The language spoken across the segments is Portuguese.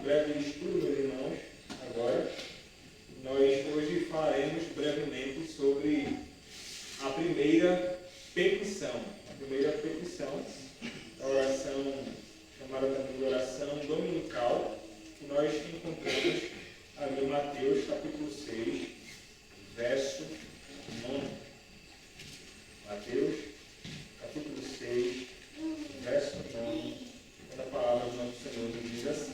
breve estudo, meus irmãos, agora. Nós hoje falaremos brevemente sobre a primeira petição. A primeira petição, a oração chamada também de oração dominical, que nós encontramos ali em Mateus capítulo 6, verso 9. Mateus capítulo 6, verso 9, quando a palavra do nosso Senhor nos diz assim: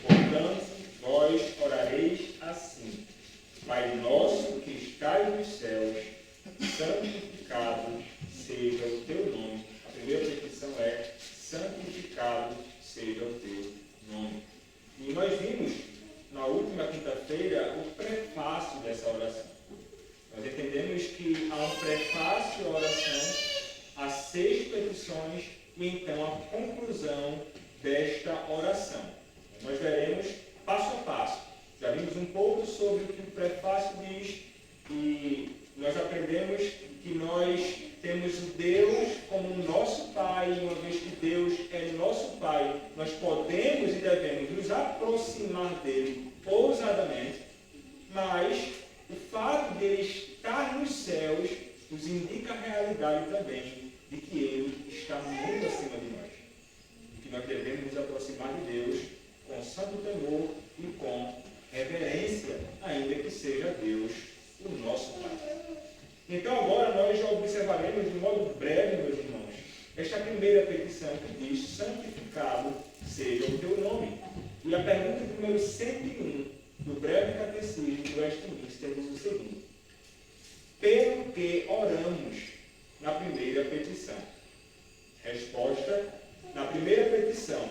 portanto, vós orareis assim: Pai nosso que estais nos céus, santificado seja o teu nome. A primeira petição é: santificado seja o teu nome. E nós vimos na última quinta-feira o prefácio dessa oração. Nós entendemos que há um prefácio à oração, há 6 petições e então a conclusão desta oração. Nós veremos passo a passo. Já vimos um pouco sobre o que o prefácio diz e nós aprendemos que nós temos o Deus como nosso Pai, e uma vez que Deus é nosso Pai, nós podemos e devemos nos aproximar dele ousadamente, mas o fato de ele estar nos céus nos indica a realidade também de que ele está muito acima de nós. E que nós devemos nos aproximar de Deus com santo temor e com reverência, ainda que seja Deus o nosso Pai. Então agora nós já observaremos de modo breve, meus irmãos, esta primeira petição que diz: santificado seja o teu nome. E a pergunta número 101 do breve catecismo do Westminster diz o seguinte: pelo que oramos na primeira petição? Resposta: na primeira petição,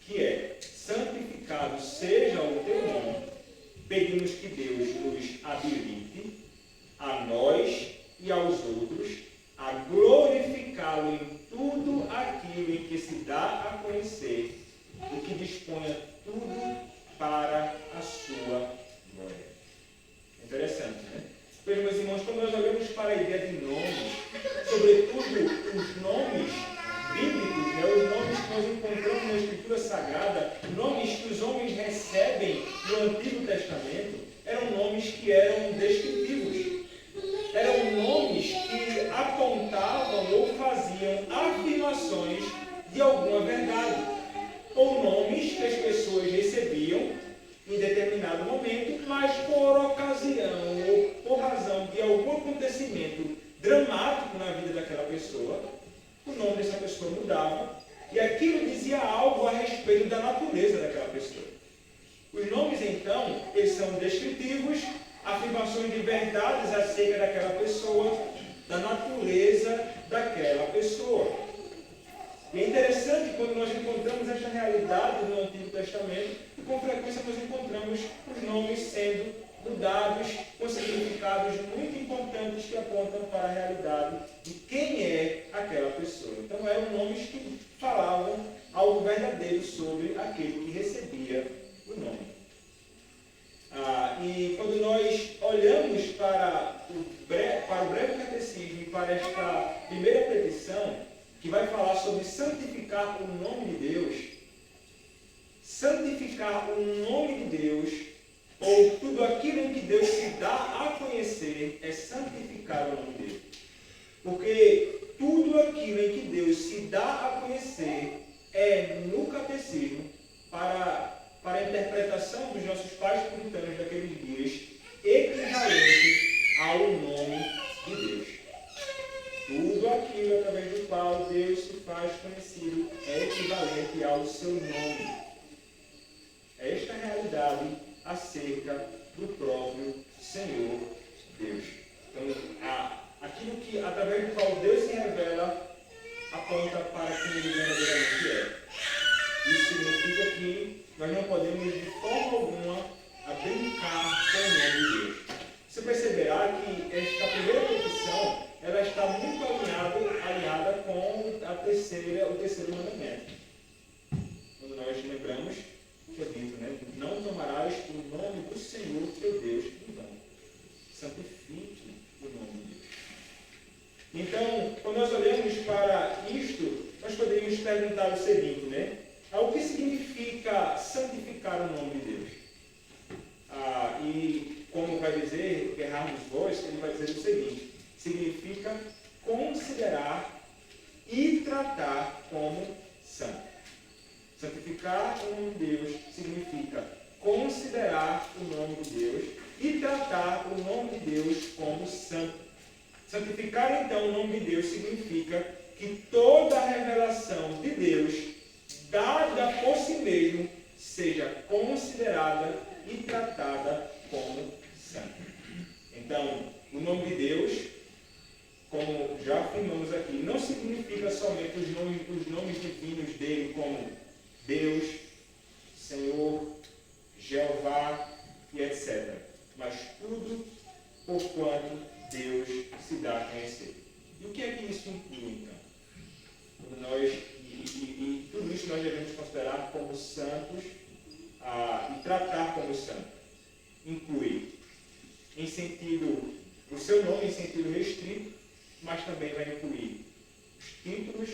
que é: santificado seja o teu nome, pedimos que Deus nos habilite, a nós e aos outros, a glorificá-lo em tudo aquilo em que se dá a conhecer, e que disponha tudo para a sua glória. Interessante, né? Pois, meus irmãos, quando nós olhamos para a ideia de nomes, sobretudo os nomes bíblicos, né, os nomes que nós encontramos na Escritura Sagrada, nomes que os homens recebem no Antigo Testamento, eram nomes que eram descritivos. Eram nomes que apontavam ou faziam afirmações de alguma verdade. Ou nomes que as pessoas recebiam em determinado momento, mas por ocasião ou por razão de algum acontecimento dramático na vida daquela pessoa, o nome dessa pessoa mudava e aquilo dizia algo a respeito da natureza daquela pessoa. Os nomes, então, eles são descritivos, afirmações de verdades acerca daquela pessoa, da natureza daquela pessoa. E é interessante quando nós encontramos esta realidade no Antigo Testamento, e com frequência nós encontramos os nomes sendo mudados com significados muito importantes que apontam para a realidade de quem é aquela pessoa. Então eram nomes que falavam algo verdadeiro sobre aquele que recebia o nome. E quando nós olhamos para o breve catecismo e para esta primeira petição, que vai falar sobre santificar o nome de Deus, santificar o nome de Deus, ou tudo aquilo em que Deus se dá a conhecer, é santificar o nome dele. Porque tudo aquilo em que Deus se dá a conhecer é, no catecismo, para a interpretação dos nossos pais puritanos daqueles dias, equivalente ao nome de Deus. Tudo aquilo através do qual Deus se faz conhecido é equivalente ao seu nome. Esta é a realidade acerca do próprio Senhor Deus. Então, aquilo que através do qual Deus se revela aponta para quem ele verdadeiramente é. Isso significa que nós não podemos de forma alguma brincar com o nome de Deus. Você perceberá que esta primeira petição ela está muito alinhada com o terceiro mandamento. Quando nós lembramos que é dito, né? Não tomarás o nome do Senhor teu Deus em vão. Santifique o nome de Deus. Então, quando nós olhamos para isto, nós poderíamos perguntar o seguinte, né? O que significa significa santificar o nome de Deus? E como vai dizer, Gerhard Voss, ele vai dizer o seguinte: significa considerar e tratar como santo. Santificar o nome de Deus significa considerar o nome de Deus e tratar o nome de Deus como santo. Santificar, então, o nome de Deus significa que toda a revelação de Deus, dada por si mesmo, seja considerada e tratada como santo. Então, o nome de Deus, como já afirmamos aqui, não significa somente os nomes divinos dele, como Deus, Senhor, Jeová e etc. Mas tudo por quanto Deus se dá a conhecer. E o que é que isso inclui, então? E tudo isso nós devemos considerar como santos e tratar como santo. Inclui, em sentido, o seu nome em sentido restrito, mas também vai incluir os títulos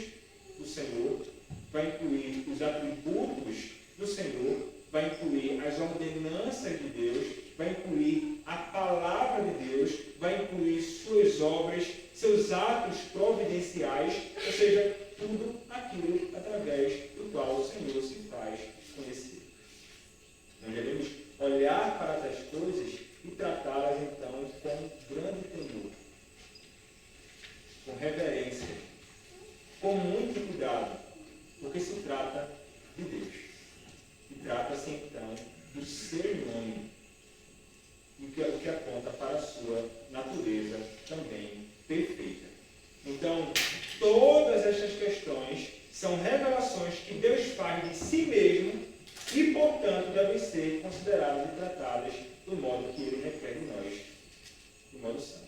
do Senhor, vai incluir os atributos do Senhor, vai incluir as ordenanças de Deus, vai incluir a palavra de Deus, vai incluir suas obras, seus atos providenciais, ou seja, tudo aquilo através do qual o Senhor se faz conhecer. Nós devemos olhar para essas coisas e tratá-las então com grande temor, com reverência, com muito cuidado, porque se trata de Deus. E trata-se então do seu nome, o que aponta para a sua natureza também perfeita. Então, todas estas questões são revelações que Deus faz de si mesmo e, portanto, devem ser consideradas e tratadas do modo que Ele requer de nós, do modo santo.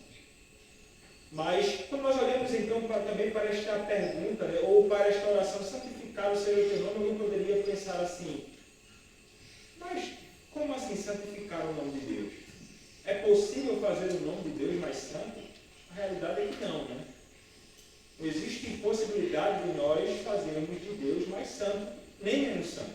Mas, quando nós olhamos então também para esta pergunta, né, ou para esta oração, santificado seja o teu nome, alguém poderia pensar assim: mas como assim santificar o nome de Deus? É possível fazer o nome de Deus mais santo? A realidade é que não, né? Não existe possibilidade de nós fazermos de Deus mais santo, nem menos santo.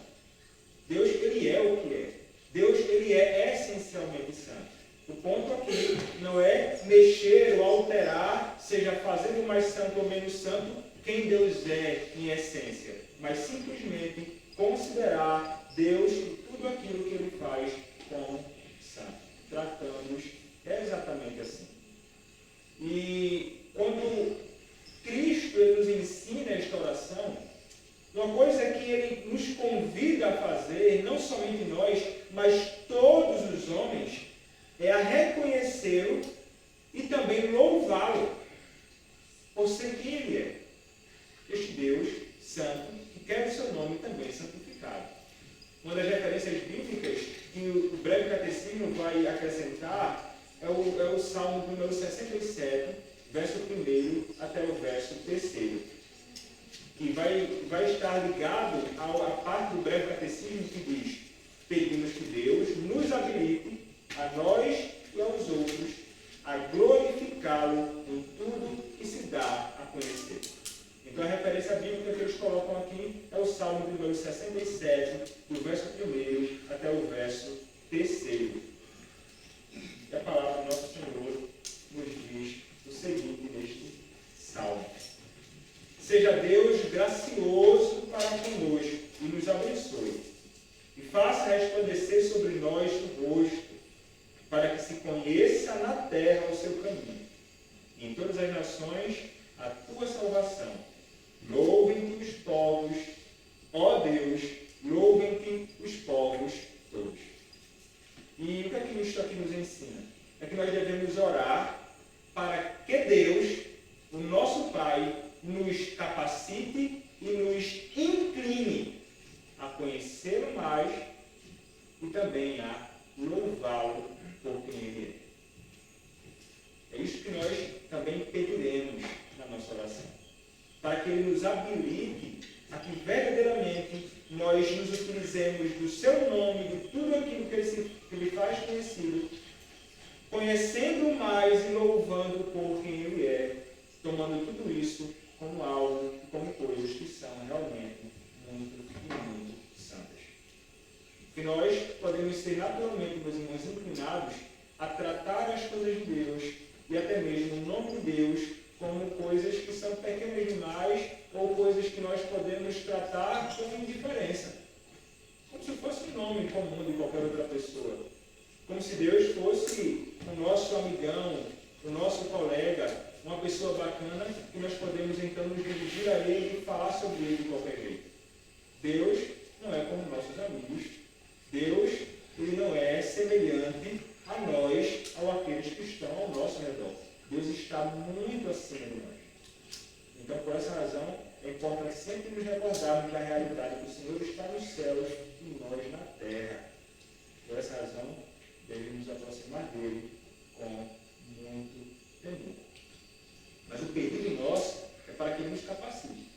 Deus, Ele é o que é. Deus, Ele é essencialmente santo. O ponto aqui não é mexer ou alterar, seja fazendo mais santo ou menos santo, quem Deus é em essência, mas simplesmente considerar Deus e tudo aquilo que Ele faz como santo. Tratando-os exatamente assim. E quando Cristo ele nos ensina esta oração, uma coisa que Ele nos convida a fazer, não somente nós, mas todos os homens, é a reconhecê-lo e também louvá-lo por ser quem Ele é. Este Deus santo, que quer o seu nome também santificado. Uma das referências bíblicas que o breve catecismo vai acrescentar é o Salmo número 67, verso 1 até o verso 3, que vai estar ligado à parte do breve catecismo que diz: pedimos que Deus nos habilite a nós e aos outros a glorificá-lo em tudo que se dá a conhecer. Então a referência bíblica que eles colocam aqui é o Salmo número 67, do verso 1 até o verso 3. E a palavra do nosso Senhor nos diz o seguinte neste Salmo: seja Deus gracioso para conosco e nos abençoe, e faça resplandecer sobre nós o rosto, para que se conheça na terra o seu caminho, e em todas as nações a tua salvação. Louvem-te os povos, ó Deus, louvem-te os povos todos. E o que é que isto aqui nos ensina? É que nós devemos orar para que Deus, o nosso Pai, nos capacite e nos incline a conhecê-lo mais e também a louvá-lo por quem Ele é. É isso que nós também pediremos na nossa oração, para que Ele nos habilite a que verdadeiramente nós nos utilizemos do seu nome, de tudo aquilo que Ele faz conhecido, conhecendo mais e louvando por quem Ele é, tomando tudo isso como algo, como coisas que são realmente muito e muito santas. que nós podemos ser naturalmente, meus irmãos, inclinados a tratar as coisas de Deus e até mesmo o nome de Deus como coisas que são pequenas demais ou coisas que nós podemos tratar com indiferença. Como se fosse um nome comum de qualquer outra pessoa. Como se Deus fosse o nosso amigão, o nosso colega, uma pessoa bacana que nós podemos então nos dirigir a Ele e falar sobre Ele de qualquer jeito. Deus não é como nossos amigos. Deus, Ele não é semelhante a nós, ou àqueles que estão ao nosso redor. Deus está muito acima de nós. Então, por essa razão, é importante sempre nos recordarmos da realidade que o Senhor está nos céus e nós na terra. Por essa razão, devemos nos aproximar dele com muito temor. Mas o pedido nosso é para que ele nos capacite.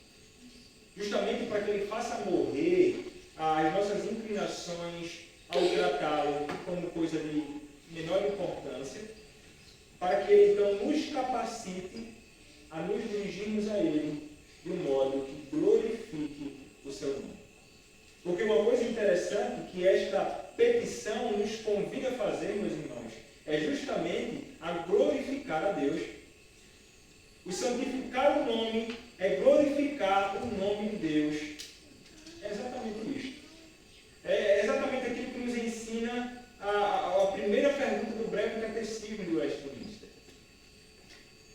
Justamente para que ele faça morrer as nossas inclinações ao tratá-lo como coisa de menor importância, para que ele então nos capacite a nos dirigirmos a ele de um modo que glorifique o seu nome. Porque uma coisa interessante que esta petição nos convida a fazer, meus irmãos, é justamente a glorificar a Deus. O santificar o nome é glorificar o nome de Deus. É exatamente isto. É exatamente aquilo que nos ensina a primeira pergunta do breve catecismo do Westminster.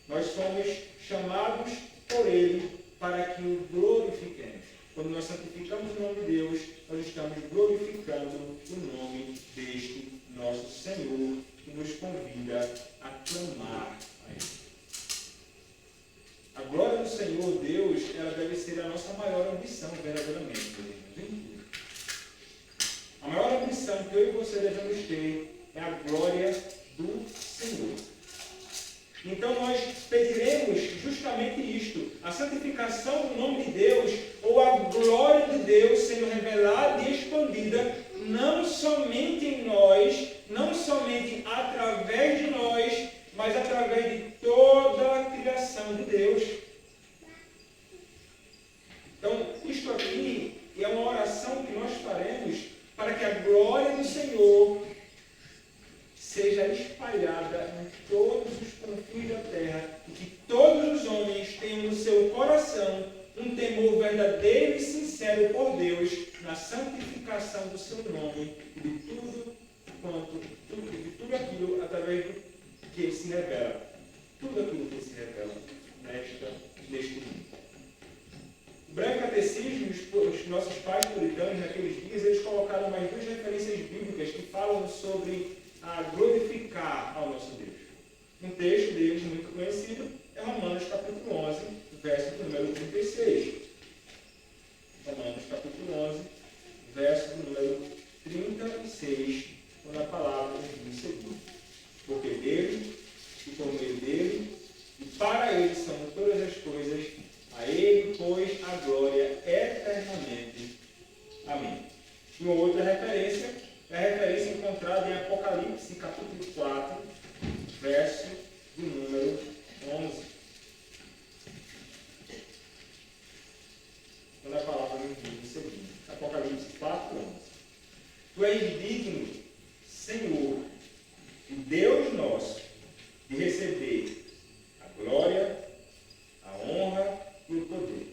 Nós somos chamados por Ele para que o glorifiquemos. Quando nós santificamos o nome de Deus, nós estamos glorificando o nome deste nosso Senhor, que nos convida a clamar a Ele. A glória do Senhor Deus, ela deve ser a nossa maior ambição, verdadeiramente. A maior ambição que eu e você devemos ter é a glória do Senhor. Então nós pediremos justamente isto, a santificação do nome de Deus, ou a glória de Deus sendo revelada e expandida, não somente em nós, não somente através de nós, mas através de toda a criação de Deus. Então, isto aqui é uma oração que nós faremos para que a glória do Senhor seja espalhada em todos os confins da terra e que todos os homens tenham no seu coração um temor verdadeiro e sincero por Deus na santificação do seu nome e de tudo aquilo através do que ele se revela. Tudo aquilo que ele se revela neste mundo. O breve catecismo, os nossos pais puritanos naqueles dias, eles colocaram mais duas referências bíblicas que falam sobre a glorificar ao nosso Deus. Um texto deles muito conhecido é Romanos capítulo 11, verso número 36. Romanos capítulo 11, verso número 36, quando a palavra diz o seguinte: porque dele, e por meio dele, e para ele são todas as coisas, a ele, pois, a glória eternamente. Amém. E uma outra referência é a referência encontrada em Apocalipse, capítulo 4, verso de número 11. Quando a palavra nos diz o seguinte, Apocalipse 4, 11. Tu és digno, Senhor, e Deus nosso, de receber a glória, a honra e o poder.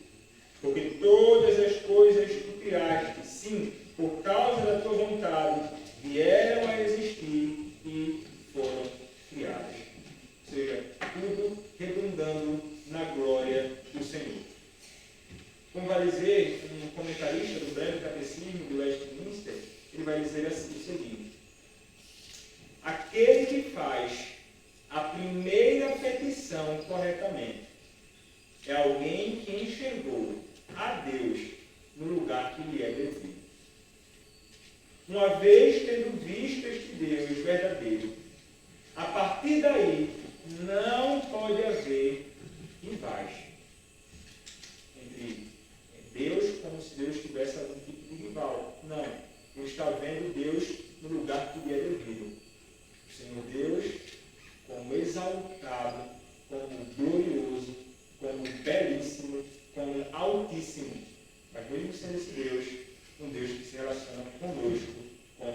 Porque todas as coisas que tu criaste, sim, por causa da tua vontade, vieram a existir e foram criadas. Ou seja, tudo redundando na glória do Senhor. Como vai dizer um comentarista do breve catecismo do Westminster, ele vai dizer assim o seguinte: aquele que faz a primeira petição corretamente é alguém que enxergou a Deus no lugar que lhe é devido. Uma vez tendo visto este Deus verdadeiro, a partir daí não pode haver rivais entre Deus, como se Deus tivesse algum tipo de rival. Não, ele está vendo Deus no lugar que lhe é devido. O Senhor Deus como exaltado, como glorioso, como belíssimo, como altíssimo. Mas mesmo sendo esse Deus, um Deus que se relaciona conosco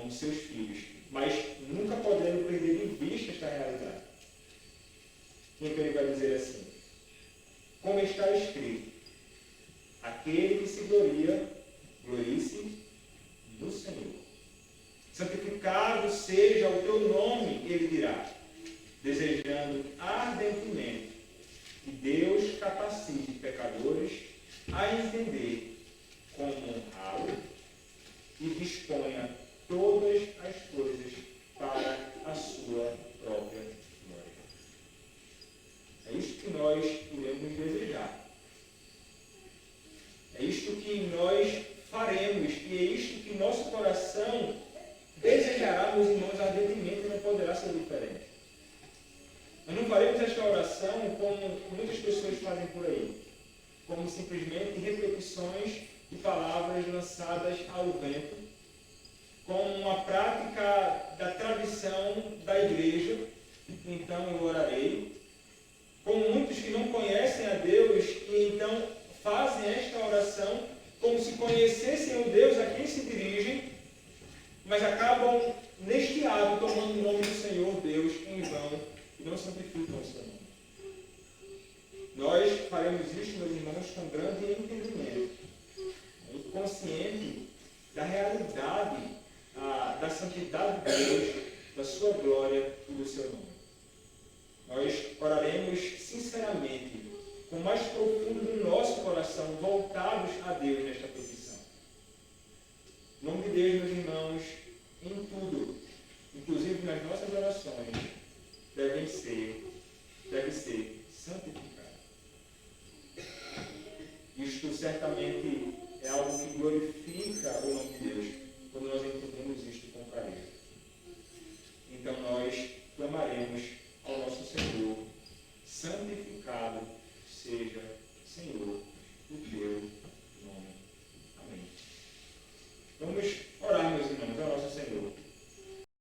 como seus filhos, mas nunca podendo perder de vista esta realidade. Então ele vai dizer assim: como está escrito, aquele que se gloria, glorie-se no Senhor. Santificado seja o teu nome, ele dirá, desejando ardentemente que Deus capacite pecadores a entender como honrá-lo e disponha todas as coisas para a sua própria glória. É isto que nós iremos desejar. É isto que nós faremos e é isto que nosso coração desejará, meus irmãos, ardentemente, não poderá ser diferente. Nós não faremos esta oração como muitas pessoas fazem por aí, como simplesmente repetições de palavras lançadas ao vento, como uma prática da tradição da igreja. Então eu orarei, como muitos que não conhecem a Deus e então fazem esta oração como se conhecessem o Deus a quem se dirigem, mas acabam neste ato tomando o nome do Senhor Deus em vão e não santificam o seu nome. Nós faremos isto, meus irmãos, com grande entendimento e consciente da realidade da santidade de Deus, da sua glória e do seu nome. Nós oraremos sinceramente, com o mais profundo do nosso coração, voltados a Deus nesta petição. Em nome de Deus, meus irmãos, em tudo, inclusive nas nossas orações, deve ser santificado. Isto certamente é algo que glorifica o nome de Deus, quando nós entendemos isto com clareza. Então nós clamaremos ao nosso Senhor: santificado seja, Senhor, o teu nome. Amém. Vamos